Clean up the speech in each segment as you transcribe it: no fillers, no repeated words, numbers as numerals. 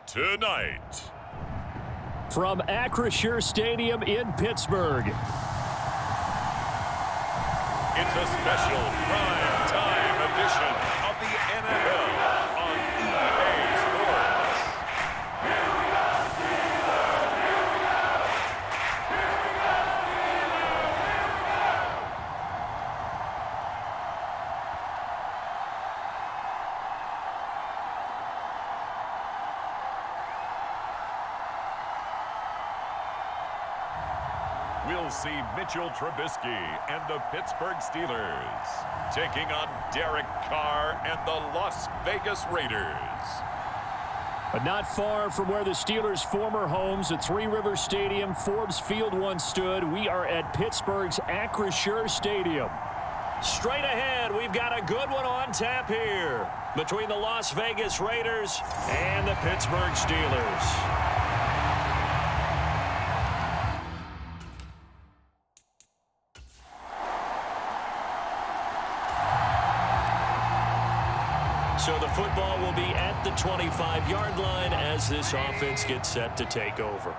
Tonight, from Acrisure Stadium in Pittsburgh, it's a special prime time edition of the NFL on EA Sports. We'll see Mitchell Trubisky and the Pittsburgh Steelers taking on Derek Carr and the Las Vegas Raiders. but not far from where the Steelers' former homes at Three Rivers Stadium, Forbes Field once stood. We are at Pittsburgh's Acrisure Stadium. Straight ahead, we've got a good one on tap here between the Las Vegas Raiders and the Pittsburgh Steelers. So the football will be at the 25-yard line as this offense gets set to take over.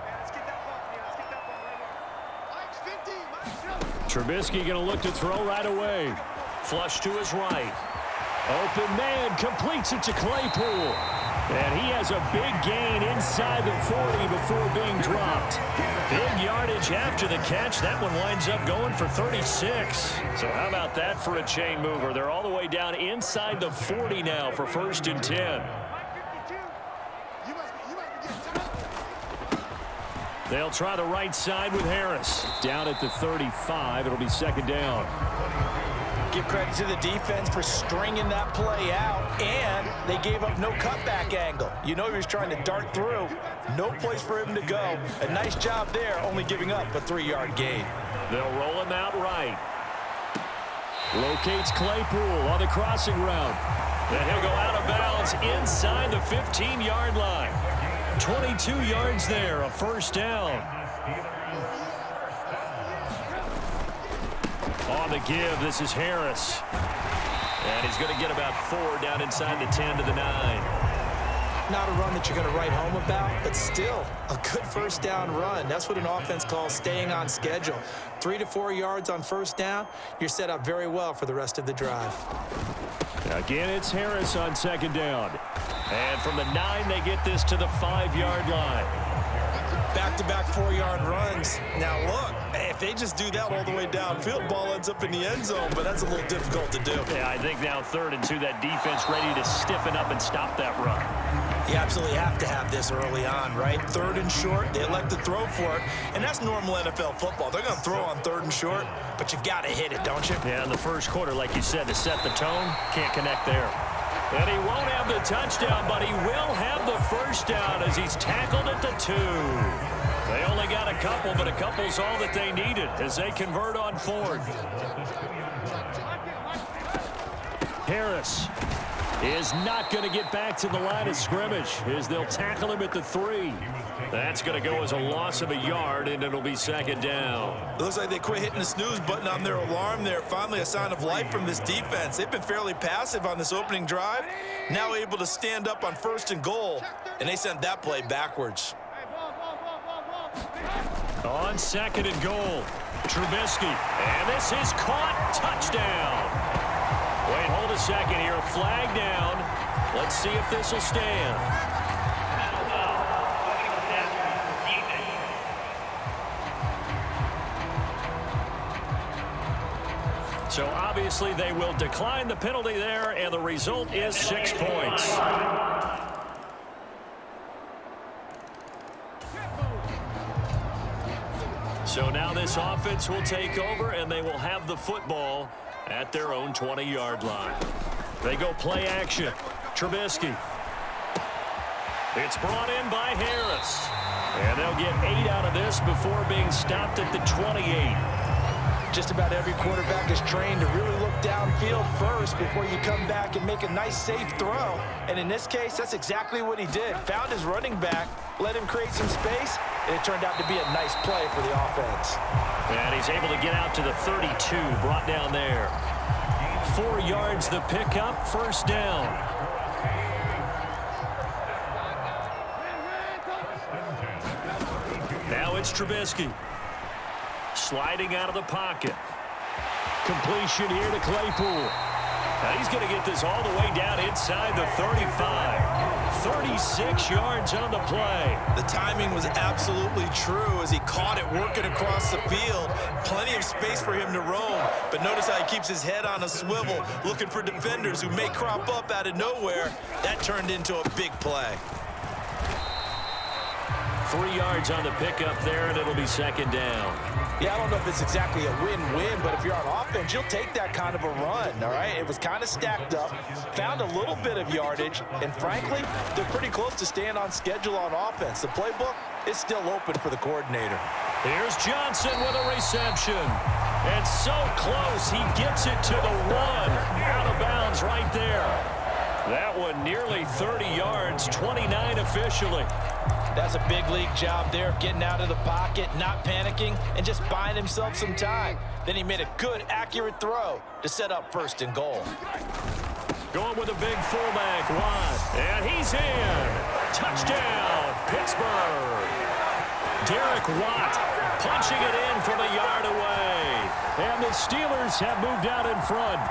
Trubisky going to look to throw right away. Flush to his right. Open man, completes it to Claypool. And he has a big gain inside the 40 before being dropped. Big yardage after the catch. That one winds up going for 36. So how about that for a chain mover? They're all the way down inside the 40 now for 1st and 10. They'll try the right side with Harris. Down at the 35. It'll be 2nd down. Give credit to the defense for stringing that play out, and they gave up no cutback angle. You know he was trying to dart through. No place for him to go. A nice job there, only giving up a 3-yard gain. They'll roll him out right. Locates Claypool on the crossing route. Then he'll go out of bounds inside the 15-yard line. 22 yards there, a 1st down. On the give, this is Harris. And he's going to get about 4 down inside the 10 to the 9. Not a run that you're going to write home about, but still a good 1st down run. That's what an offense calls staying on schedule. 3 to 4 yards on 1st down, you're set up very well for the rest of the drive. Again, it's Harris on 2nd down. And from the 9, they get this to the 5-yard line. Back-to-back 4-yard runs. Now, look, if they just do that all the way downfield, ball ends up in the end zone, but that's a little difficult to do. Yeah, I think now 3rd and 2, that defense ready to stiffen up and stop that run. You absolutely have to have this early on, right? 3rd and short, they elect to throw for it, and that's normal NFL football. They're going to throw on 3rd and short, but you've got to hit it, don't you? Yeah, in the 1st quarter, like you said, to set the tone, can't connect there. And he won't have the touchdown, but he will have the 1st down as he's tackled at the 2. They only got a couple, but a couple's all that they needed as they convert on 4th. Harris is not going to get back to the line of scrimmage as they'll tackle him at the 3. That's going to go as a loss of a yard, and it'll be 2nd down. It looks like they quit hitting the snooze button on their alarm there. Finally a sign of life from this defense. They've been fairly passive on this opening drive. Now able to stand up on 1st and goal, and they sent that play backwards. On 2nd and goal, Trubisky. And this is caught. Touchdown. Wait, hold a second here. Flag down. Let's see if this will stand. So obviously they will decline the penalty there, and the result is 6 points. So now this offense offense will take over, and they will have the football at their own 20-yard line. They go play action. Trubisky. It's brought in by Harris. And they'll get 8 out of this before being stopped at the 28. Just about every quarterback is trained to really look downfield first before you come back and make a nice, safe throw. And in this case, that's exactly what he did. Found his running back, let him create some space, and it turned out to be a nice play for the offense. And he's able to get out to the 32, brought down there. 4 yards the pickup, first down. Now it's Trubisky. Sliding out of the pocket. Completion here to Claypool. Now he's going to get this all the way down inside the 35. 36 yards on the play. The timing was absolutely true as he caught it working across the field. Plenty of space for him to roam. But notice how he keeps his head on a swivel, looking for defenders who may crop up out of nowhere. That turned into a big play. 3 yards on the pickup there, and it'll be second down. Yeah, I don't know if it's exactly a win-win, but if you're on offense, you'll take that kind of a run, all right? It was kind of stacked up, found a little bit of yardage, and frankly, they're pretty close to staying on schedule on offense. The playbook is still open for the coordinator. Here's Johnson with a reception. And so close, he gets it to the 1. Out of bounds right there. That one nearly 30 yards, 29 officially. That's a big league job there of getting out of the pocket, not panicking, and just buying himself some time. Then he made a good, accurate throw to set up first and goal. Going with a big fullback, Watt. And he's in. Touchdown, Pittsburgh. Derek Watt punching it in from a yard away. And the Steelers have moved out in front.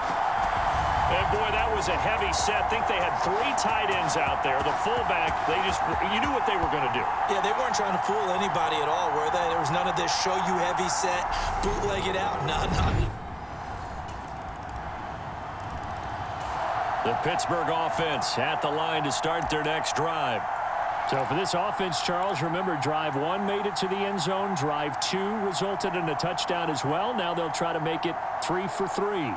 And, boy, that was a heavy set. I think they had 3 tight ends out there. The fullback, you knew what they were going to do. Yeah, they weren't trying to fool anybody at all, were they? There was none of this show you heavy set, bootleg it out. No. The Pittsburgh offense at the line to start their next drive. So for this offense, Charles, remember, drive 1 made it to the end zone. Drive 2 resulted in a touchdown as well. Now they'll try to make it 3 for 3.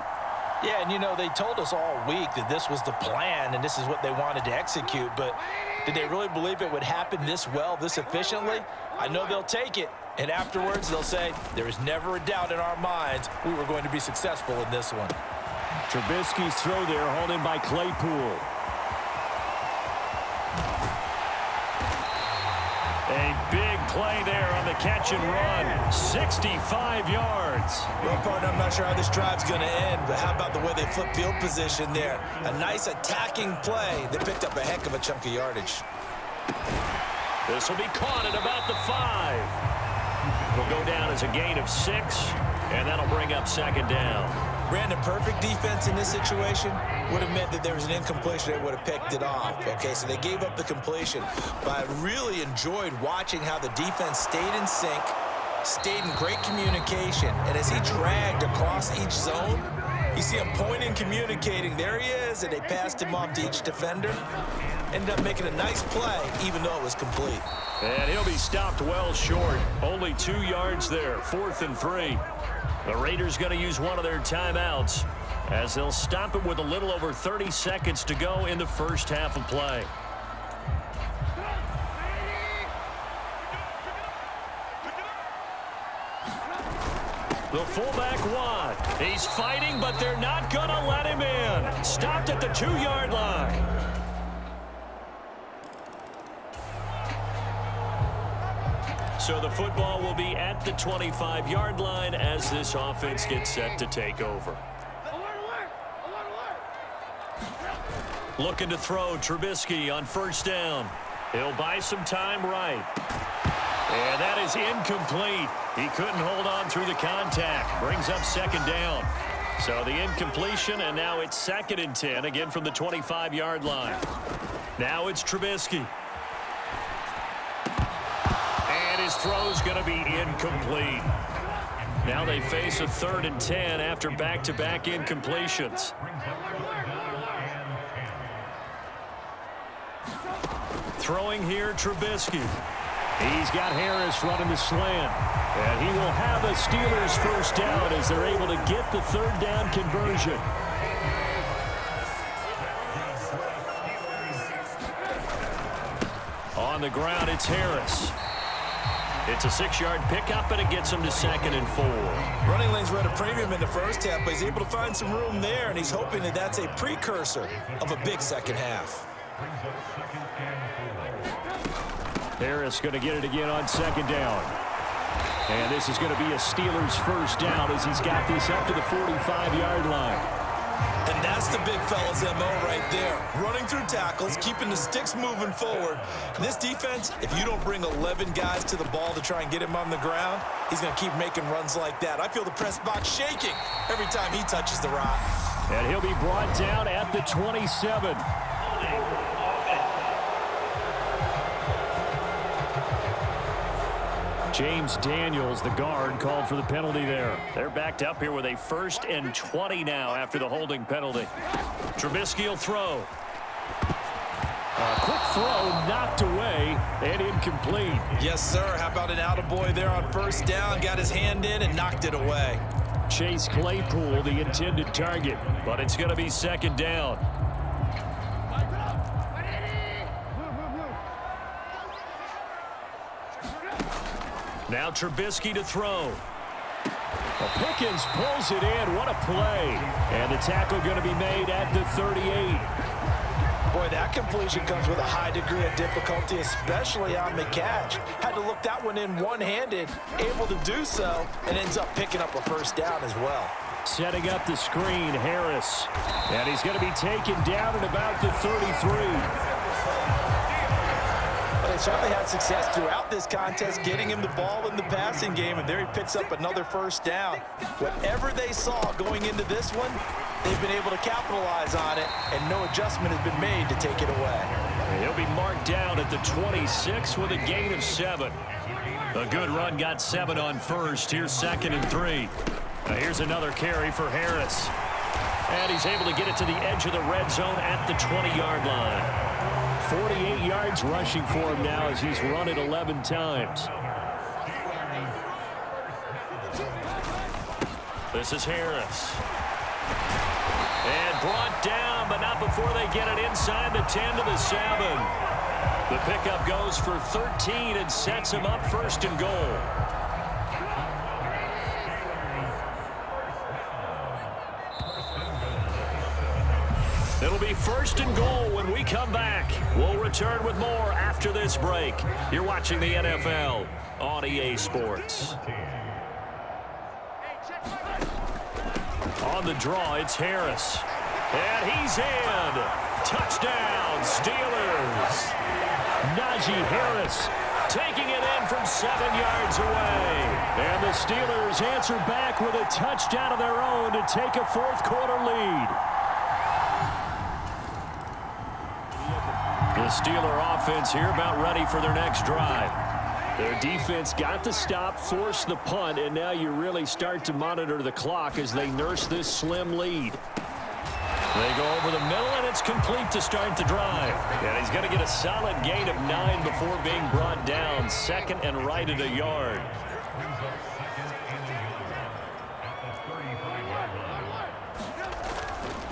Yeah, and, you know, they told us all week that this was the plan and this is what they wanted to execute, but did they really believe it would happen this well, this efficiently? I know they'll take it, and afterwards they'll say, there is never a doubt in our minds we were going to be successful in this one. Trubisky's throw there, hauled in by Claypool. A big play there on the catch and run. 65 yards. Well, partner, I'm not sure how this drive's going to end, but how about the way they flip field position there? A nice attacking play. They picked up a heck of a chunk of yardage. This will be caught at about the 5. Will go down as a gain of 6, and that'll bring up second down. Brandon, perfect defense in this situation would have meant that there was an incompletion. They would have picked it off. Okay, so they gave up the completion. But I really enjoyed watching how the defense stayed in sync, stayed in great communication. And as he dragged across each zone, you see him pointing, communicating. There he is, and they passed him off to each defender. Ended up making a nice play, even though it was complete. And he'll be stopped well short. Only 2 yards there, 4th and 3. The Raiders going to use one of their timeouts as they'll stop it with a little over 30 seconds to go in the first half of play. The fullback Watt. He's fighting, but they're not going to let him in. Stopped at the 2-yard line. So the football will be at the 25-yard line as this offense gets set to take over. Looking to throw, Trubisky on first down. He'll buy some time right. And that is incomplete. He couldn't hold on through the contact. Brings up second down. So the incompletion, and now it's 2nd and 10, again from the 25-yard line. Now it's Trubisky. His throw's going to be incomplete. Now they face a 3rd and 10 after back-to-back incompletions. Throwing here, Trubisky. He's got Harris running the slant. And he will have a Steelers first down as they're able to get the third down conversion. On the ground, it's Harris. It's a 6-yard pickup, and it gets him to 2nd and 4. Running lanes were at a premium in the first half, but he's able to find some room there, and he's hoping that that's a precursor of a big second half. Harris going to get it again on 2nd down. And this is going to be a Steelers first down as he's got this up to the 45-yard line. And that's the big fella's MO right there. Running through tackles, keeping the sticks moving forward. And this defense, if you don't bring 11 guys to the ball to try and get him on the ground, he's going to keep making runs like that. I feel the press box shaking every time he touches the rock. And he'll be brought down at the 27. James Daniels, the guard, called for the penalty there. They're backed up here with a 1st and 20 now after the holding penalty. Trubisky will throw. A quick throw knocked away and incomplete. Yes, sir. How about an attaboy there on first down? Got his hand in and knocked it away. Chase Claypool, the intended target, but it's going to be 2nd down. Now Trubisky to throw. Well, Pickens pulls it in. What a play. And the tackle going to be made at the 38. Boy, that completion comes with a high degree of difficulty, especially on the catch. Had to look that one in one-handed, able to do so, and ends up picking up a first down as well. Setting up the screen, Harris. And he's going to be taken down at about the 33. They certainly had success throughout this contest, getting him the ball in the passing game, and there he picks up another first down. Whatever they saw going into this one, they've been able to capitalize on it, and no adjustment has been made to take it away. He'll be marked down at the 26 with a gain of 7. A good run got 7 on first. Here's 2nd and 3. Now here's another carry for Harris. And he's able to get it to the edge of the red zone at the 20-yard line. 48 yards rushing for him now as he's run it 11 times. This is Harris. And brought down, but not before they get it inside the 10 to the 7. The pickup goes for 13 and sets him up 1st and goal. It'll be 1st and goal when we come back. We'll return with more after this break. You're watching the NFL on EA Sports. On the draw, it's Harris. And he's in. Touchdown, Steelers. Najee Harris taking it in from 7 yards away. And the Steelers answer back with a touchdown of their own to take a 4th quarter lead. The Steeler offense here about ready for their next drive. Their defense got the stop, forced the punt, and now you really start to monitor the clock as they nurse this slim lead. They go over the middle, and it's complete to start the drive. And he's going to get a solid gain of 9 before being brought down. 2nd and right at a yard.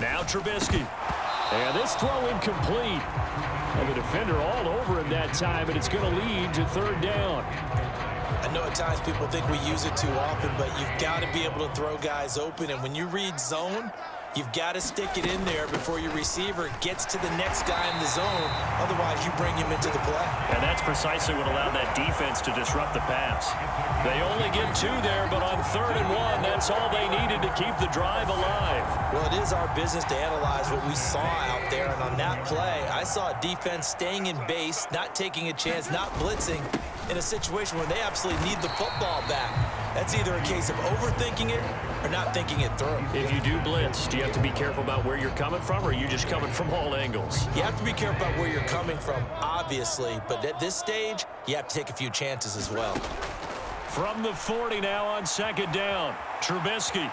Now Trubisky. And this throw incomplete. And the defender all over him that time, and it's going to lead to 3rd down. I know at times people think we use it too often, but you've got to be able to throw guys open. And when you read zone, you've got to stick it in there before your receiver gets to the next guy in the zone. Otherwise, you bring him into the play. And that's precisely what allowed that defense to disrupt the pass. They only get 2 there, but on 3rd and 1, that's all they needed to keep the drive alive. Well, it is our business to analyze what we saw out there. And on that play, I saw a defense staying in base, not taking a chance, not blitzing in a situation where they absolutely need the football back. That's either a case of overthinking it or not thinking it through. If you do blitz, do you have to be careful about where you're coming from, or are you just coming from all angles? You have to be careful about where you're coming from, obviously, but at this stage, you have to take a few chances as well. From the 40 now on 2nd down, Trubisky.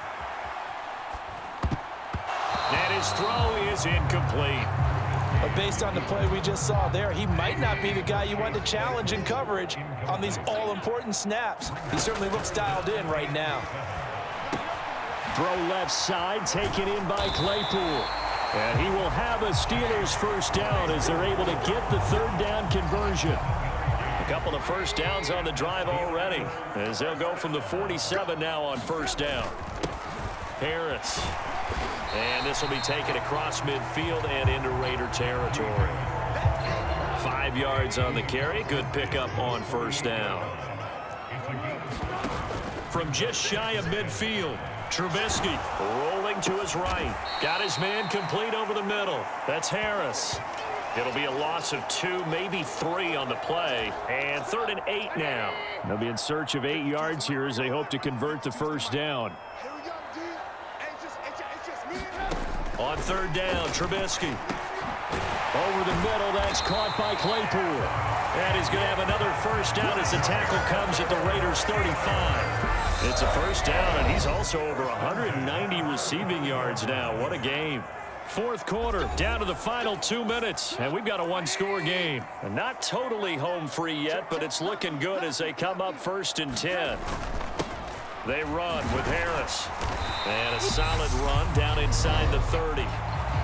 And his throw is incomplete. But based on the play we just saw there, he might not be the guy you want to challenge in coverage on these all-important snaps. He certainly looks dialed in right now. Throw left side, taken in by Claypool. And he will have a Steelers first down as they're able to get the third down conversion. A couple of first downs on the drive already as they'll go from the 47 now on first down. Harris. And this will be taken across midfield and into Raider territory. 5 yards on the carry. Good pickup on first down. From just shy of midfield, Trubisky rolling to his right. Got his man complete over the middle. That's Harris. It'll be a loss of 2, maybe 3 on the play. And 3rd and 8 now. They'll be in search of 8 yards here as they hope to convert the first down. On 3rd down, Trubisky. Over the middle, that's caught by Claypool. And he's going to have another first down as the tackle comes at the Raiders' 35. It's a first down, and he's also over 190 receiving yards now. What a game. 4th quarter, down to the final 2 minutes, and we've got a one-score game. And not totally home free yet, but it's looking good as they come up 1st and 10. They run with Harris. And a solid run down inside the 30.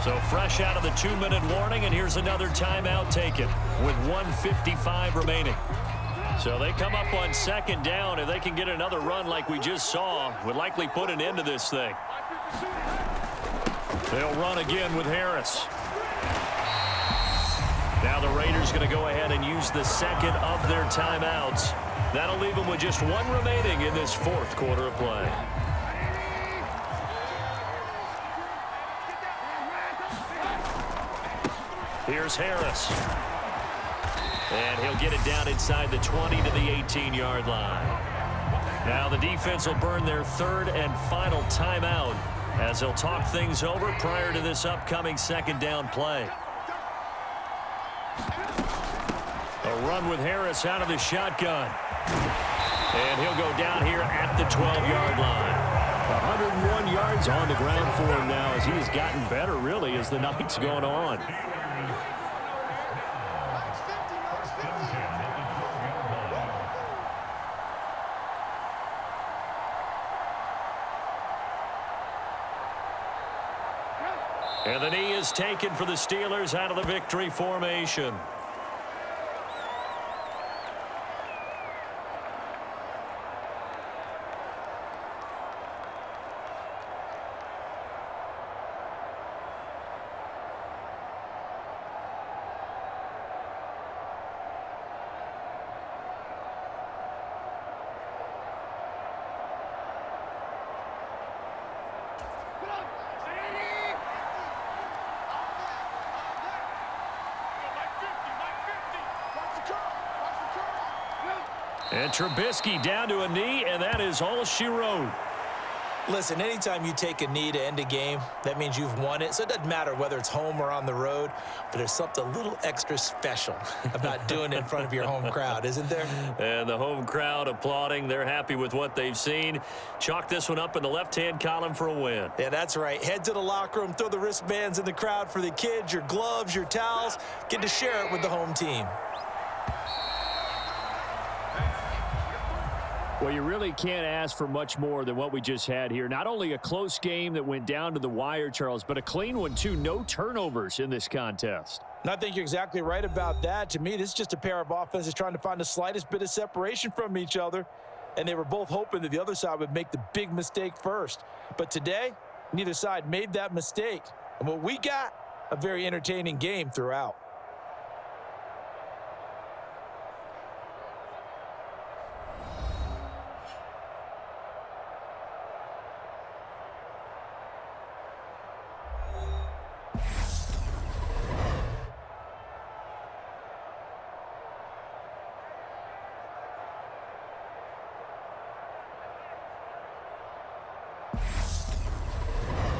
So fresh out of the 2-minute warning, and here's another timeout taken with 1:55 remaining. So they come up on 2nd down. If they can get another run like we just saw, would likely put an end to this thing. They'll run again with Harris. Now the Raiders going to go ahead and use the 2nd of their timeouts. That'll leave them with just 1 remaining in this 4th quarter of play. Here's Harris. And he'll get it down inside the 20 to the 18-yard line. Now the defense will burn their 3rd and final timeout as they'll talk things over prior to this upcoming 2nd down play. A run with Harris out of the shotgun. And he'll go down here at the 12-yard line. 101 yards on the ground for him now as he has gotten better, really, as the night's going on. And the knee is taken for the Steelers out of the victory formation. And Trubisky down to a knee, and that is all she wrote. Listen, anytime you take a knee to end a game, that means you've won it. So it doesn't matter whether it's home or on the road, but there's something a little extra special about doing it in front of your home crowd, isn't there? And the home crowd applauding. They're happy with what they've seen. Chalk this one up in the left-hand column for a win. Yeah, that's right. Head to the locker room, throw the wristbands in the crowd for the kids, your gloves, your towels. Get to share it with the home team. Well, you really can't ask for much more than what we just had here. Not only a close game that went down to the wire, Charles, but a clean one, too. No turnovers in this contest. And I think you're exactly right about that. To me, this is just a pair of offenses trying to find the slightest bit of separation from each other. And they were both hoping that the other side would make the big mistake first. But today, neither side made that mistake. And what we got, a very entertaining game throughout.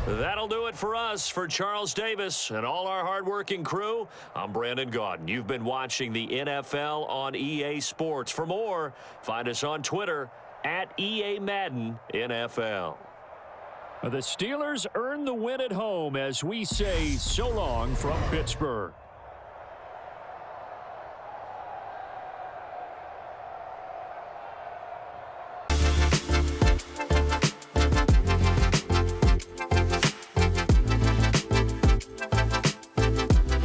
That'll do it for us. For Charles Davis and all our hardworking crew, I'm Brandon Gaudin. You've been watching the NFL on EA Sports. For more, find us on Twitter at EA Madden NFL. The Steelers earn the win at home as we say so long from Pittsburgh.